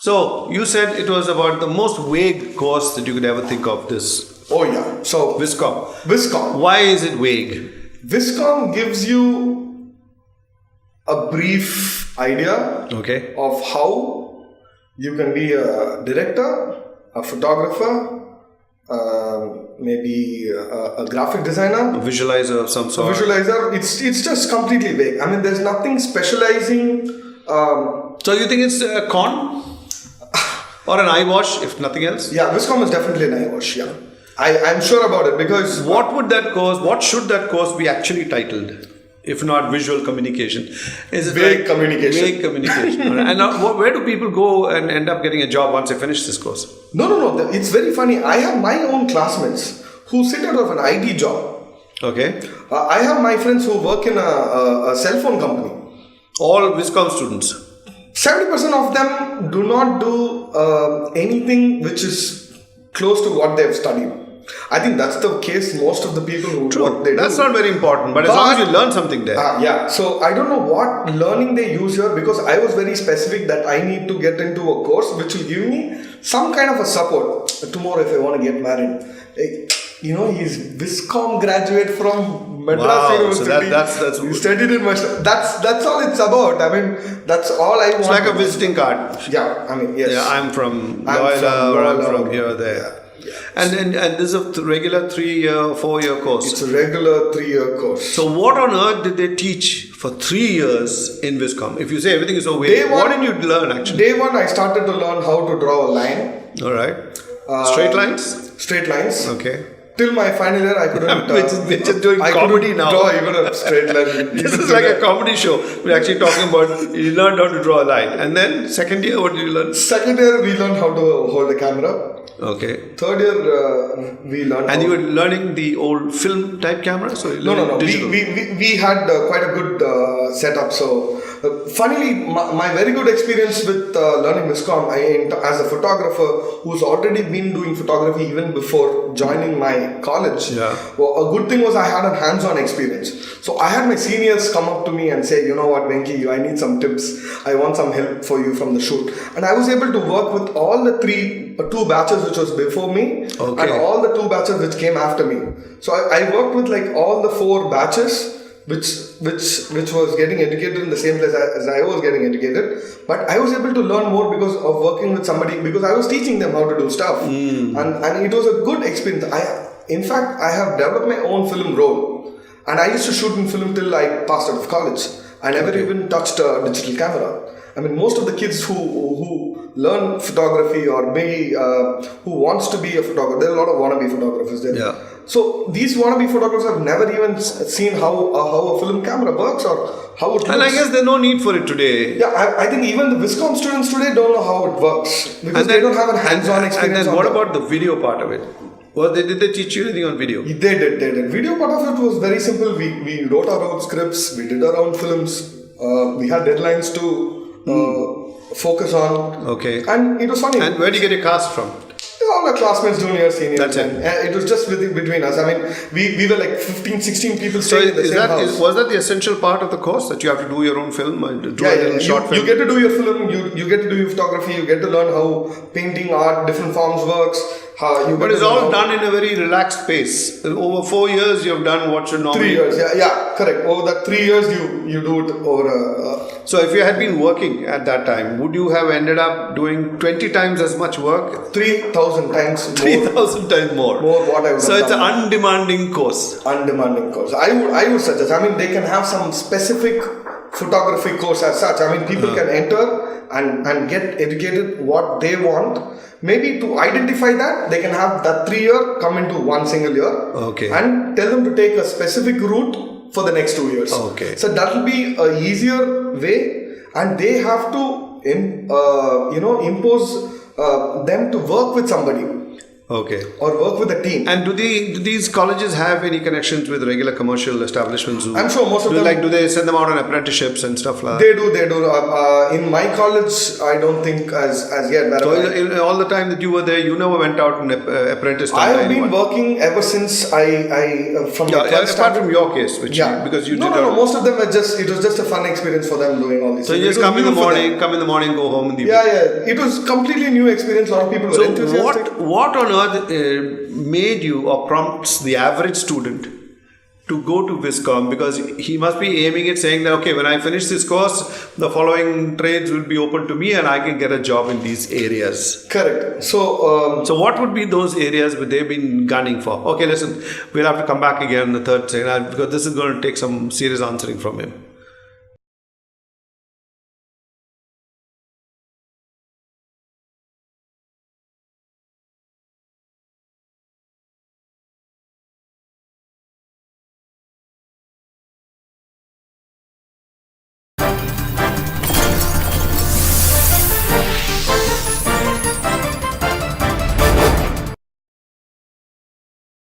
So, you said it was about the most vague course that you could ever think of, this Oh yeah. So Viscom. Why is it vague? Viscom gives you a brief idea of how you can be a director, a photographer, maybe a graphic designer, a visualizer of some sort. It's just completely vague. I mean, there's nothing specializing. So you think it's a con or an eyewash, if nothing else? Yeah, Viscom is definitely an eyewash. Yeah, I'm sure about it because what should that course be actually titled? If not visual communication, is it vague communication? Vague communication. And now, where do people go and end up getting a job once they finish this course? No. It's very funny. I have my own classmates who sit out of an IT job. Okay. I have my friends who work in a cell phone company. All Viscom students. 70% of them do not do anything which is close to what they have studied. I think that's the case. Most of the people who what they that's do. Not very important, but as long as you learn something there. Yeah. So I don't know what learning they use here because I was very specific that I need to get into a course which will give me some kind of a support tomorrow if I want to get married. He's Viscom graduate from Madras University. So that's he studied in Madras. That's all it's about. I mean, that's all I want. It's like a visiting card. Yeah. I mean, yes. Yeah, I'm from Leela, or I'm from here or there. Yeah. And this is a regular 3-year, 4-year course. It's a regular 3-year course. So what on earth did they teach for 3 years in Viscom? If you say everything is so vague, what did you learn actually? Day one, I started to learn how to draw a line. All right. Straight lines? Straight lines. Okay. Till my final year, I couldn't. We're just doing comedy now. Draw even a straight line. This is like a comedy show. We're actually talking about you learned how to draw a line, and then second year, what did you learn? Second year, we learned how to hold a camera. Okay. Third year, we learned. And you were learning the old film type camera, so no. We had quite a good setup. So, funnily, my very good experience with learning Viscom, as a photographer who's already been doing photography even before joining my college. Yeah. Well, a good thing was I had a hands-on experience. So I had my seniors come up to me and say, you know what, Venki, I need some tips. I want some help for you from the shoot. And I was able to work with all the two batches which was before me and all the 2 batches which came after me. So I worked with like all the 4 batches which was getting educated in the same place as I was getting educated. But I was able to learn more because of working with somebody, because I was teaching them how to do stuff. And it was a good experience. In fact, I have developed my own film roll. And I used to shoot in film till I passed out of college. I never even touched a digital camera. I mean, most of the kids who learn photography or maybe who wants to be a photographer, there are a lot of wannabe photographers there. Yeah. So these wannabe photographers have never even seen how a film camera works or how it looks. And I guess there's no need for it today. Yeah, I think even the Viscom students today don't know how it works because they don't have a hands-on experience. And then what about the video part of it? Did they teach you anything on video? They did. Video part of it was very simple. We wrote our own scripts, we did our own films, we had deadlines to focus on. Okay. And it was funny. And where do you get your cast from? All our classmates, juniors, seniors. That's it. And it was just between us. I mean, we were like 15, 16 people staying in the same house. Was that the essential part of the course, that you have to do your own film? Short film? You get to do your film, you get to do your photography, you get to learn how painting, art, different forms works. But it's all done in a very relaxed pace. Over 4 years, you have done what should normally... 3 years, yeah, correct. Over that 3 years, you do it over... So if you had been working at that time, would you have ended up doing 20 times as much work? 3,000 times more. 3,000 times more. More what I would So have it's done. an undemanding course. Undemanding course. I would suggest, I mean, they can have some specific photography course as such. I mean, people can enter and get educated what they want. Maybe to identify that, they can have that 3 year come into one single year. Okay. And tell them to take a specific route for the next 2 years. Okay. So that will be a easier way, and they have to impose them to work with somebody. Okay. or work with a team. And do these colleges have any connections with regular commercial establishments? I'm sure most of them. Do they send them out on apprenticeships and stuff like that? They do. In my college, I don't think as yet. So in all the time that you were there, you never went out and apprenticed? I have been working ever since I from the apart from your case, because you did. No. Most of them were just. It was just a fun experience for them doing all these. So you just come in the morning, go home in the evening. Yeah. It was completely new experience. A lot of people were enthusiastic. So what on earth made you or prompts the average student to go to Viscom? Because he must be aiming at saying that, okay, when I finish this course, the following trades will be open to me and I can get a job in these areas. Correct. So what would be those areas where they've been gunning for? Okay, listen, we'll have to come back again in the third segment because this is going to take some serious answering from him.